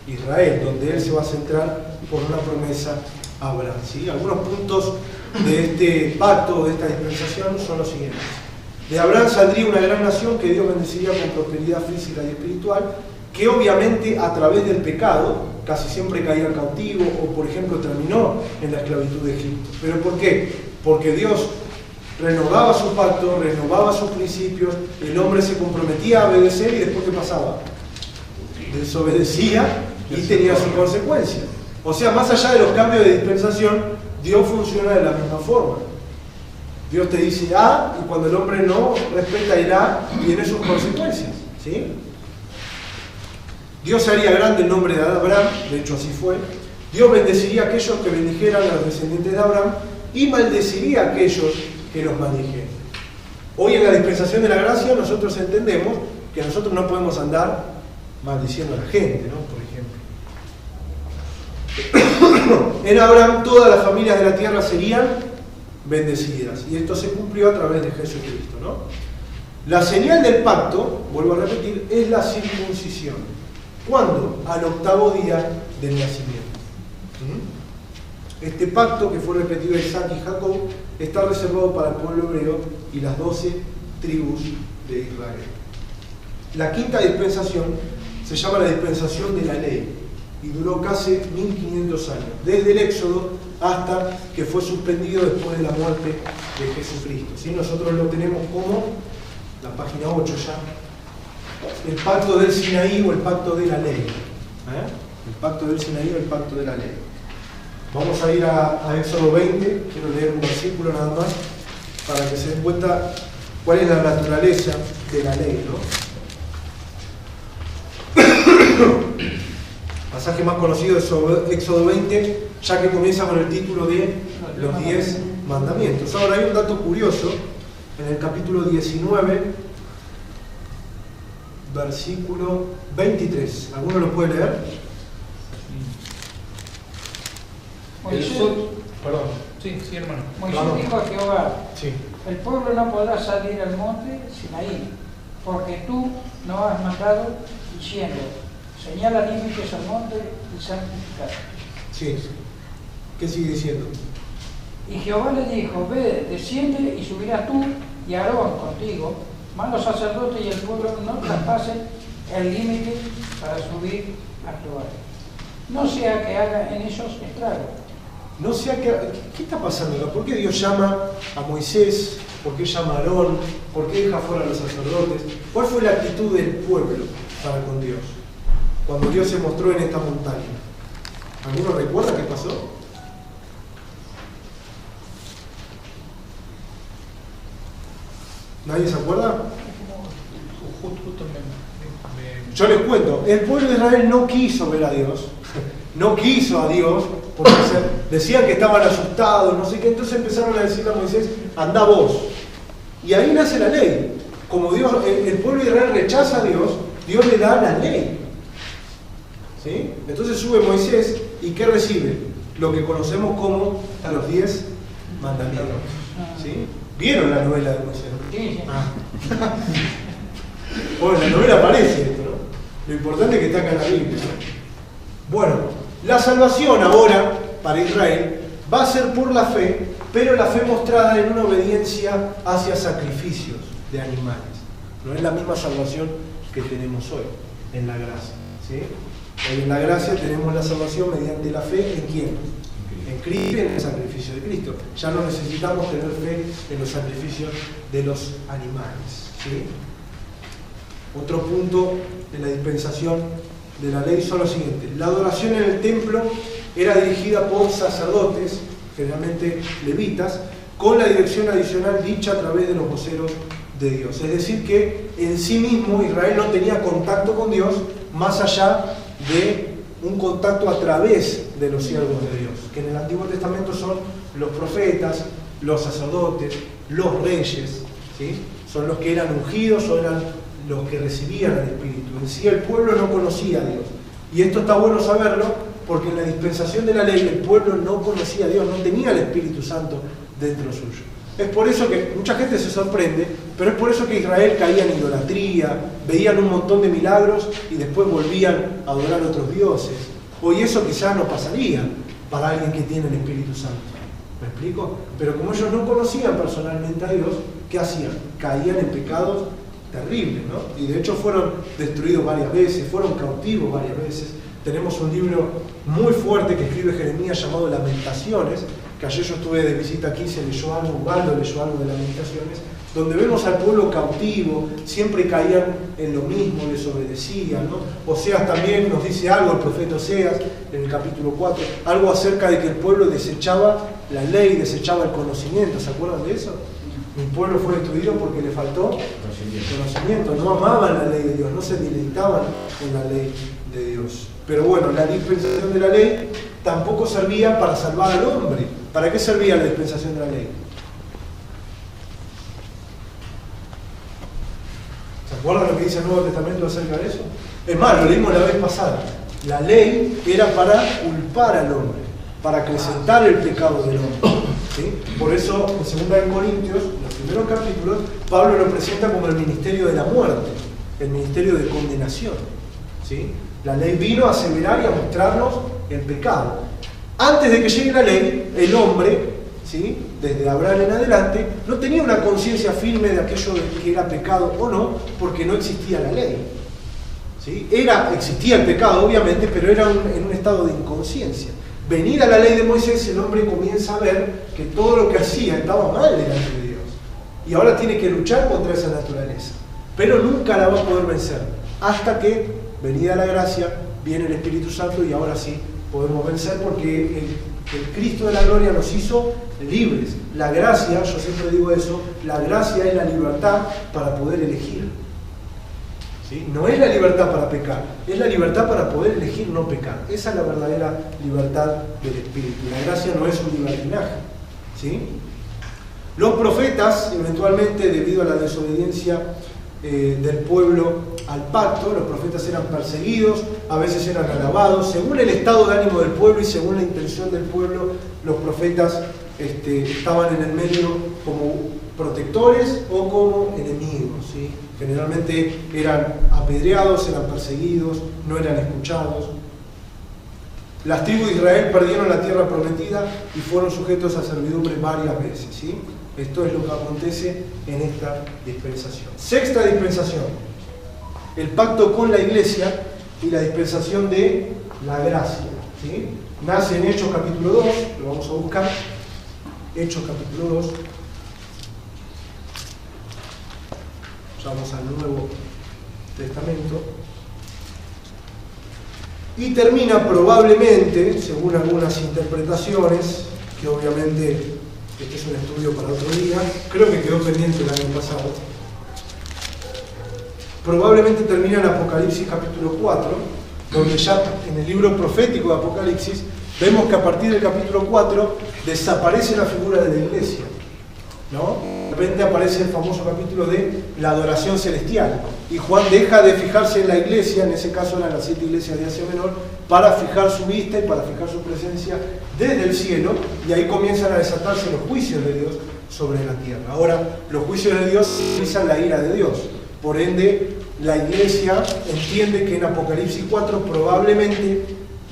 Israel, donde Él se va a centrar por una promesa a Abraham, ¿sí? Algunos puntos de este pacto, de esta dispensación, son los siguientes. De Abraham saldría una gran nación que Dios bendeciría con prosperidad física y espiritual, que obviamente a través del pecado casi siempre caía cautivo o, por ejemplo, terminó en la esclavitud de Egipto. ¿Pero por qué? Porque Dios renovaba su pacto, renovaba sus principios, el hombre se comprometía a obedecer y después ¿qué pasaba? Desobedecía y tenía sus consecuencias. O sea, más allá de los cambios de dispensación, Dios funciona de la misma forma. Dios te dice A y cuando el hombre no respeta el A, tiene sus consecuencias, ¿sí? Dios haría grande el nombre de Abraham, de hecho así fue. Dios bendeciría a aquellos que bendijeran a los descendientes de Abraham y maldeciría a aquellos que los maldijeran. Hoy en la dispensación de la gracia nosotros entendemos que nosotros no podemos andar maldiciendo a la gente, ¿no? Por ejemplo. En Abraham todas las familias de la tierra serían bendecidas. Y esto se cumplió a través de Jesucristo, ¿no? La señal del pacto, vuelvo a repetir, es la circuncisión. ¿Cuándo? Al octavo día del nacimiento. Este pacto, que fue repetido a Isaac y Jacob, está reservado para el pueblo hebreo y las 12 tribus de Israel. La quinta dispensación se llama la dispensación de la ley y duró casi 1500 años, desde el Éxodo hasta que fue suspendido después de la muerte de Jesucristo. ¿Sí? Nosotros lo tenemos como la página 8 ya, el pacto del Sinaí o el pacto de la ley. El pacto del Sinaí o el pacto de la ley. Vamos a ir a Éxodo 20, quiero leer un versículo nada más, para que se den cuenta cuál es la naturaleza de la ley, ¿no? Pasaje más conocido es Éxodo 20, ya que comienza con el título de los 10 mandamientos. Ahora hay un dato curioso, en el capítulo 19, versículo 23. ¿Alguno lo puede leer? Perdón. Sí, hermano. Moisés dijo a Jehová: Sí. el pueblo no podrá salir al monte Sinaí, porque tú no has mandado, diciendo: señala límites al monte y santificad. Sí. ¿Qué sigue diciendo? Y Jehová le dijo: ve, desciende y subirás tú y Aarón contigo, mas los sacerdotes y el pueblo no traspasen el límite para subir a Jehová. No sea que haga en ellos estragos. No sea que... ¿Qué está pasando acá? ¿Por qué Dios llama a Moisés? ¿Por qué llama a Aarón? ¿Por qué deja fuera a los sacerdotes? ¿Cuál fue la actitud del pueblo para con Dios cuando Dios se mostró en esta montaña? ¿Alguno recuerda qué pasó? ¿Nadie se acuerda? Justo Yo les cuento, el pueblo de Israel no quiso ver a Dios, no quiso a Dios, porque decían que estaban asustados, no sé qué, entonces empezaron a decirle a Moisés, anda vos. Y ahí nace la ley. Como Dios, el pueblo de Israel rechaza a Dios, Dios le da la ley. ¿Sí? Entonces sube Moisés y ¿qué recibe? Lo que conocemos como los 10 mandamientos. ¿Sí? ¿Vieron la novela de Moisés? Sí. Ah. Bueno, en la novela aparece esto, ¿no? Lo importante es que está acá en la Biblia, ¿no? Bueno, la salvación ahora para Israel va a ser por la fe, pero la fe mostrada en una obediencia hacia sacrificios de animales. No es la misma salvación que tenemos hoy, en la gracia. ¿Sí? Hoy en la gracia tenemos la salvación mediante la fe en quién? En Cristo y en el sacrificio de Cristo. Ya no necesitamos tener fe en los sacrificios de los animales. ¿Sí? Otro punto de la dispensación de la ley son los siguientes. La adoración en el templo era dirigida por sacerdotes, generalmente levitas, con la dirección adicional dicha a través de los voceros de Dios. Es decir que en sí mismo Israel no tenía contacto con Dios más allá de un contacto a través de los siervos de Dios, que en el Antiguo Testamento son los profetas, los sacerdotes, los reyes, ¿sí? Son los que eran ungidos o eran los que recibían el Espíritu. En sí el pueblo no conocía a Dios. Y esto está bueno saberlo porque en la dispensación de la ley el pueblo no conocía a Dios, no tenía el Espíritu Santo dentro suyo. Es por eso que mucha gente se sorprende, pero es por eso que Israel caía en idolatría, veían un montón de milagros y después volvían a adorar a otros dioses. Hoy eso quizás no pasaría para alguien que tiene el Espíritu Santo. ¿Me explico? Pero como ellos no conocían personalmente a Dios, ¿qué hacían? Caían en pecados terribles, ¿no? Y de hecho fueron destruidos varias veces, fueron cautivos varias veces. Tenemos un libro muy fuerte que escribe Jeremías llamado Lamentaciones, que ayer yo estuve de visita aquí, se leyó algo, Ubaldo leyó algo de Lamentaciones, donde vemos al pueblo cautivo, siempre caían en lo mismo, desobedecían, ¿no? Oseas también nos dice algo, el profeta Oseas, en el capítulo 4, algo acerca de que el pueblo desechaba la ley, desechaba el conocimiento. ¿Se acuerdan de eso? Mi pueblo fue destruido porque le faltó conocimiento, no amaban la ley de Dios, no se deleitaban en la ley de Dios. Pero bueno, la dispensación de la ley tampoco servía para salvar al hombre. ¿Para qué servía la dispensación de la ley? ¿Se acuerdan lo que dice el Nuevo Testamento acerca de eso? Es más, lo leímos la vez pasada. La ley era para culpar al hombre, para acrecentar el pecado del hombre. ¿Sí? Por eso, en 2 Corintios, los primeros capítulos, Pablo lo presenta como el ministerio de la muerte, el ministerio de condenación. ¿Sí? La ley vino a aseverar y a mostrarnos el pecado. Antes de que llegue la ley, el hombre, ¿sí?, desde Abraham en adelante, no tenía una conciencia firme de aquello que era pecado o no, porque no existía la ley. ¿Sí? Existía el pecado, obviamente, pero era en un estado de inconsciencia. Venida la ley de Moisés, el hombre comienza a ver que todo lo que hacía estaba mal delante de Dios. Y ahora tiene que luchar contra esa naturaleza. Pero nunca la va a poder vencer. Hasta que, venida la gracia, viene el Espíritu Santo y ahora sí podemos vencer porque el Cristo de la gloria nos hizo libres. La gracia, yo siempre digo eso, la gracia es la libertad para poder elegir. ¿Sí? No es la libertad para pecar, es la libertad para poder elegir no pecar. Esa es la verdadera libertad del Espíritu. La gracia no es un libertinaje. ¿Sí? Los profetas, eventualmente, debido a la desobediencia del pueblo al pacto, los profetas eran perseguidos, a veces eran alabados, según el estado de ánimo del pueblo y según la intención del pueblo. Los profetas estaban en el medio como protectores o como enemigos, ¿sí? Generalmente eran apedreados, eran perseguidos, no eran escuchados. Las tribus de Israel perdieron la tierra prometida y fueron sujetos a servidumbre varias veces, ¿sí? Esto es lo que acontece en esta dispensación. Sexta dispensación. el pacto con la iglesia y la dispensación de la gracia, ¿sí? Nace en Hechos capítulo 2, lo vamos a buscar, Hechos capítulo 2, vamos al Nuevo Testamento, y termina probablemente, según algunas interpretaciones, que obviamente este es un estudio para otro día, creo que quedó pendiente el año pasado, probablemente termina en Apocalipsis capítulo 4, donde ya en el libro profético de Apocalipsis vemos que a partir del capítulo 4 desaparece la figura de la iglesia, ¿no? De repente aparece el famoso capítulo de la adoración celestial y Juan deja de fijarse en la iglesia, en ese caso eran las 7 iglesias de Asia Menor, para fijar su vista y para fijar su presencia desde el cielo, y ahí comienzan a desatarse los juicios de Dios sobre la tierra. Ahora, los juicios de Dios simbolizan la ira de Dios, por ende la iglesia entiende que en Apocalipsis 4 probablemente,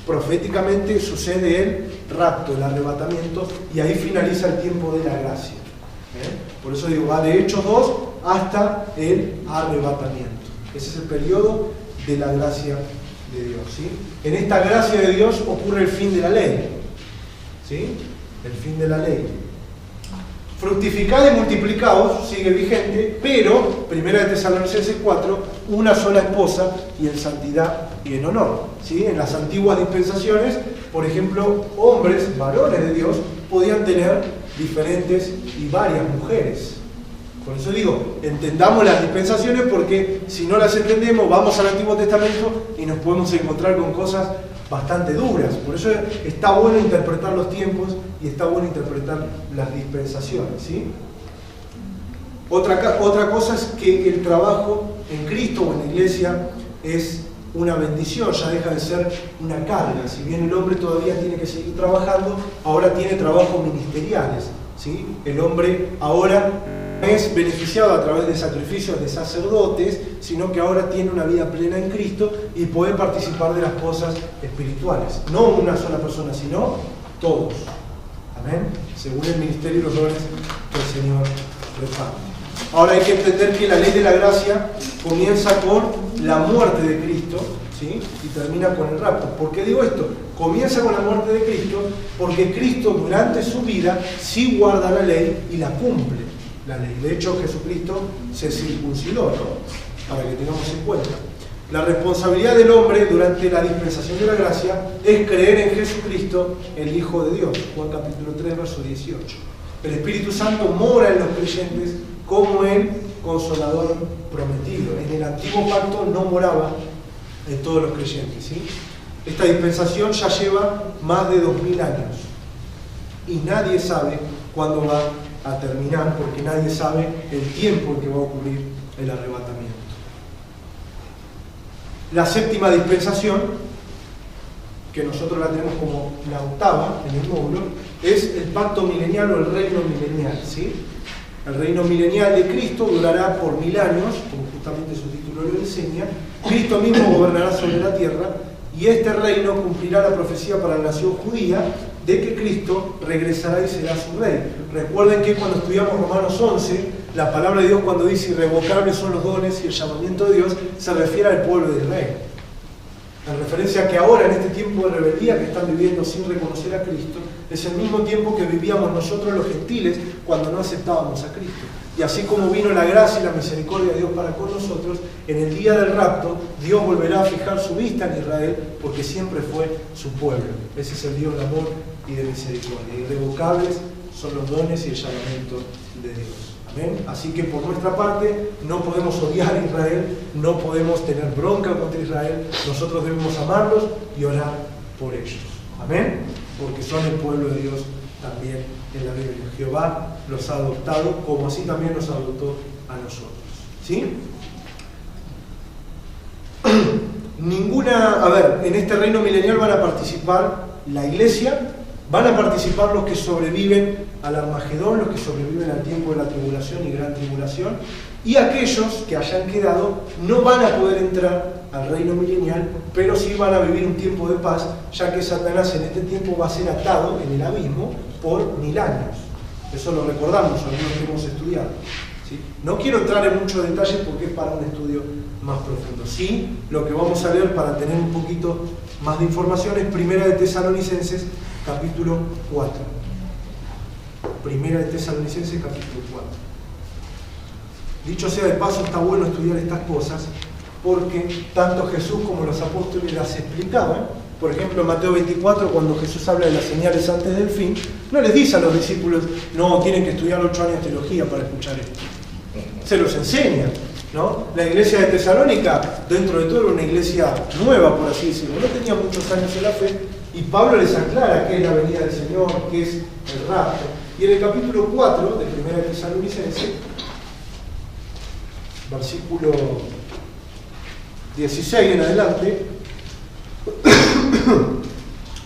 proféticamente, sucede el rapto, el arrebatamiento, y ahí finaliza el tiempo de la gracia. Por eso digo, va de Hechos 2 hasta el arrebatamiento. Ese es el periodo de la gracia de Dios, ¿sí? En esta gracia de Dios ocurre el fin de la ley, ¿sí? El fin de la ley. Fructificad y multiplicaos, sigue vigente, pero, 1 Tesalonicenses 4, una sola esposa y en santidad y en honor, ¿sí? En las antiguas dispensaciones, por ejemplo, hombres, varones de Dios, podían tener diferentes y varias mujeres. Por eso digo, entendamos las dispensaciones, porque si no las entendemos, vamos al Antiguo Testamento y nos podemos encontrar con cosas bastante duras. Por eso está bueno interpretar los tiempos y está bueno interpretar las dispensaciones, ¿sí? Otra cosa es que el trabajo en Cristo o en la iglesia es una bendición, ya deja de ser una carga. Si bien el hombre todavía tiene que seguir trabajando, ahora tiene trabajos ministeriales, ¿sí? El hombre ahora no es beneficiado a través de sacrificios de sacerdotes, sino que ahora tiene una vida plena en Cristo y puede participar de las cosas espirituales. No una sola persona, sino todos. Amén. Según el ministerio y los dones que el Señor reparte. Ahora hay que entender que la ley de la gracia comienza con la muerte de Cristo, ¿sí? Y termina con el rapto. ¿Por qué digo esto? Comienza con la muerte de Cristo porque Cristo durante su vida sí guarda la ley y la cumple. La ley. De hecho, Jesucristo se circuncidó, ¿no? Para que tengamos en cuenta. La responsabilidad del hombre durante la dispensación de la gracia es creer en Jesucristo, el Hijo de Dios. Juan capítulo 3, verso 18. El Espíritu Santo mora en los creyentes como el Consolador prometido. En el antiguo pacto no moraba en todos los creyentes, ¿sí? Esta dispensación ya lleva más de 2000 años y nadie sabe cuándo va a terminar, porque nadie sabe el tiempo en que va a ocurrir el arrebatamiento. La séptima dispensación, que nosotros la tenemos como la octava en el módulo, es el pacto milenial o el reino milenial, ¿sí? El reino milenial de Cristo durará por 1000 años, como justamente su título lo enseña. Cristo mismo gobernará sobre la tierra y este reino cumplirá la profecía para la nación judía de que Cristo regresará y será su rey. Recuerden que cuando estudiamos Romanos 11, la palabra de Dios cuando dice irrevocables son los dones y el llamamiento de Dios, se refiere al pueblo de Israel. En referencia a que ahora, en este tiempo de rebeldía que están viviendo sin reconocer a Cristo, es el mismo tiempo que vivíamos nosotros los gentiles cuando no aceptábamos a Cristo. Y así como vino la gracia y la misericordia de Dios para con nosotros, en el día del rapto, Dios volverá a fijar su vista en Israel porque siempre fue su pueblo. Ese es el Dios de amor y de misericordia. Irrevocables son los dones y el llamamiento de Dios. Amén. Así que por nuestra parte no podemos odiar a Israel, no podemos tener bronca contra Israel, nosotros debemos amarlos y orar por ellos. Amén. Porque son el pueblo de Dios también en la Biblia. Jehová los ha adoptado como así también nos adoptó a nosotros. ¿Sí? En este reino milenial van a participar la iglesia, van a participar los que sobreviven al Armagedón, los que sobreviven al tiempo de la tribulación y gran tribulación, y aquellos que hayan quedado no van a poder entrar al reino milenial, pero sí van a vivir un tiempo de paz, ya que Satanás en este tiempo va a ser atado en el abismo por 1000 años. Eso lo recordamos, algunos que hemos estudiado, ¿sí? No quiero entrar en muchos detalles porque es para un estudio más profundo. Sí, lo que vamos a leer para tener un poquito más de información es Primera de Tesalonicenses, capítulo 4. Primera de Tesalonicenses, capítulo 4. Dicho sea de paso, está bueno estudiar estas cosas porque tanto Jesús como los apóstoles las explicaban. Por ejemplo, en Mateo 24, cuando Jesús habla de las señales antes del fin, no les dice a los discípulos, no, tienen que estudiar 8 años de teología para escuchar esto. Se los enseña, ¿no? La iglesia de Tesalónica, dentro de todo, era una iglesia nueva, por así decirlo. No tenía muchos años en la fe, y Pablo les aclara qué es la venida del Señor, qué es el rapto. Y en el capítulo 4 de Primera de Tesalonicenses, versículo 16 en adelante,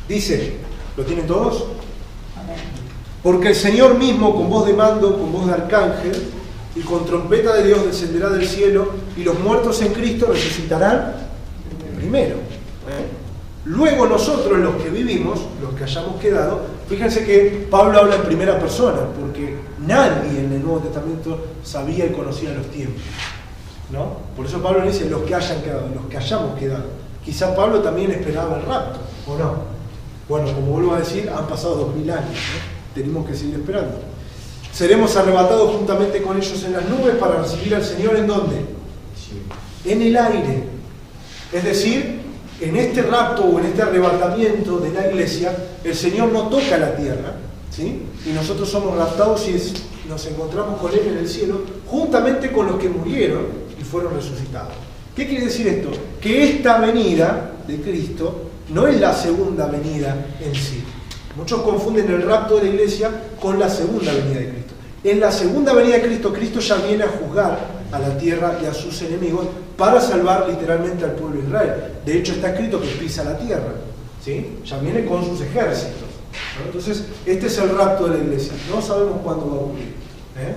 dice, ¿lo tienen todos? Porque el Señor mismo, con voz de mando, con voz de arcángel y con trompeta de Dios, descenderá del cielo, y los muertos en Cristo resucitarán primero. Luego nosotros, los que vivimos, los que hayamos quedado, fíjense que Pablo habla en primera persona, porque nadie en el Nuevo Testamento sabía y conocía los tiempos, ¿no? Por eso Pablo dice los que hayan quedado, los que hayamos quedado. Quizá Pablo también esperaba el rapto, ¿o no? Bueno, como vuelvo a decir, han pasado 2000 años, ¿no? Tenemos que seguir esperando. Seremos arrebatados juntamente con ellos en las nubes para recibir al Señor, ¿en dónde? En el aire. Es decir, en este rapto o en este arrebatamiento de la iglesia, el Señor no toca la tierra, ¿sí? Y nosotros somos raptados y nos encontramos con Él en el cielo, juntamente con los que murieron y fueron resucitados. ¿Qué quiere decir esto? Que esta venida de Cristo no es la segunda venida en sí. Muchos confunden el rapto de la iglesia con la segunda venida de Cristo. En la segunda venida de Cristo, Cristo ya viene a juzgar a la tierra y a sus enemigos para salvar literalmente al pueblo de Israel. De hecho, está escrito que pisa la tierra, ¿sí? Ya viene con sus ejércitos, ¿no? Entonces, este es el rapto de la iglesia. No sabemos cuándo va a ocurrir, ¿eh?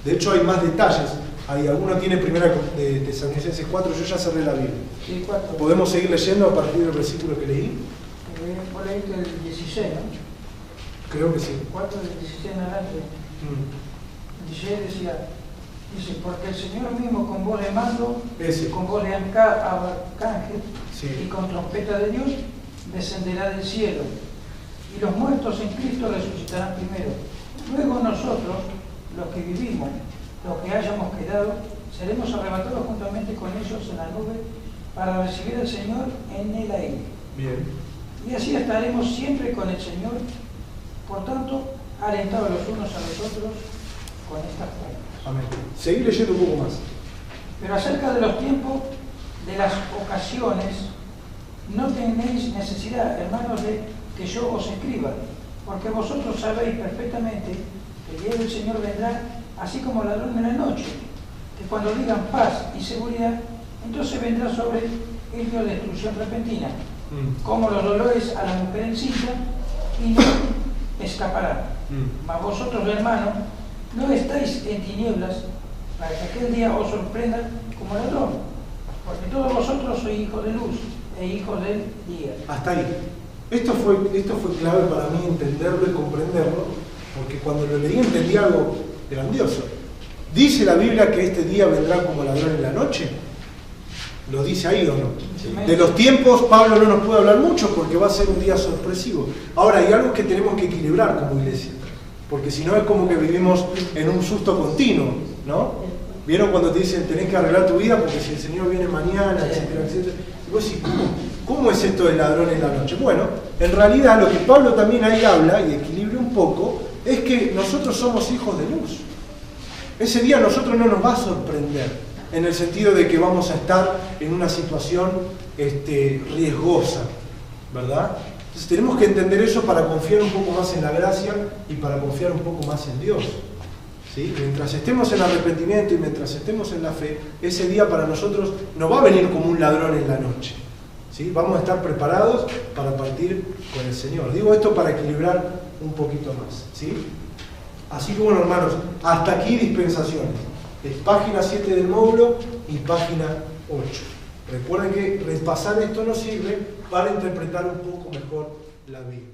De hecho, hay más detalles. Alguno tiene Primera de Tesalonicenses 4, yo ya cerré la Biblia. Sí, 4. ¿Podemos seguir leyendo a partir del versículo que leí? Vos leíste el 16, ¿no? Creo que sí. 4 del 16 en adelante. 16 decía, dice, porque el Señor mismo con voz de mando, con voz de arcángel, sí, y con trompeta de Dios, descenderá del cielo. Y los muertos en Cristo resucitarán primero. Luego nosotros, los que vivimos, los que hayamos quedado, seremos arrebatados juntamente con ellos en la nube para recibir al Señor en el aire. Bien. Y así estaremos siempre con el Señor. Por tanto, alentados los unos a los otros con estas palabras. Amén. Seguí leyendo un poco más. Pero acerca de los tiempos, de las ocasiones, no tenéis necesidad, hermanos, de que yo os escriba, porque vosotros sabéis perfectamente que el día del Señor vendrá así como ladrón en la noche, que cuando digan paz y seguridad, entonces vendrá sobre ellos destrucción repentina, como los dolores a la mujer encinta, y no escaparán. Mas vosotros, hermanos, no estáis en tinieblas para que aquel día os sorprenda como ladrón, porque todos vosotros sois hijos de luz e hijos del día. Hasta ahí. Esto fue clave para mí entenderlo y comprenderlo, porque cuando lo leí entendí algo grandioso. ¿Dice la Biblia que este día vendrá como ladrón en la noche? ¿Lo dice ahí o no? Sí. De los tiempos Pablo no nos puede hablar mucho porque va a ser un día sorpresivo. Ahora, hay algo que tenemos que equilibrar como iglesia, porque si no es como que vivimos en un susto continuo, ¿no? ¿Vieron cuando te dicen tenés que arreglar tu vida porque si el Señor viene mañana, etcétera, etcétera? Y vos decís, ¿cómo es esto del ladrón en la noche? Bueno, en realidad lo que Pablo también ahí habla, y equilibra un poco, es que nosotros somos hijos de luz. Ese día a nosotros no nos va a sorprender, en el sentido de que vamos a estar en una situación riesgosa, ¿verdad? Entonces tenemos que entender eso para confiar un poco más en la gracia y para confiar un poco más en Dios, ¿sí? Mientras estemos en arrepentimiento y mientras estemos en la fe, ese día para nosotros no va a venir como un ladrón en la noche, ¿sí? Vamos a estar preparados para partir con el Señor. Digo esto para equilibrar un poquito más, ¿sí? Así que bueno, hermanos, hasta aquí dispensaciones. Es página 7 del módulo y página 8. Recuerden que repasar esto nos sirve para interpretar un poco mejor la Biblia.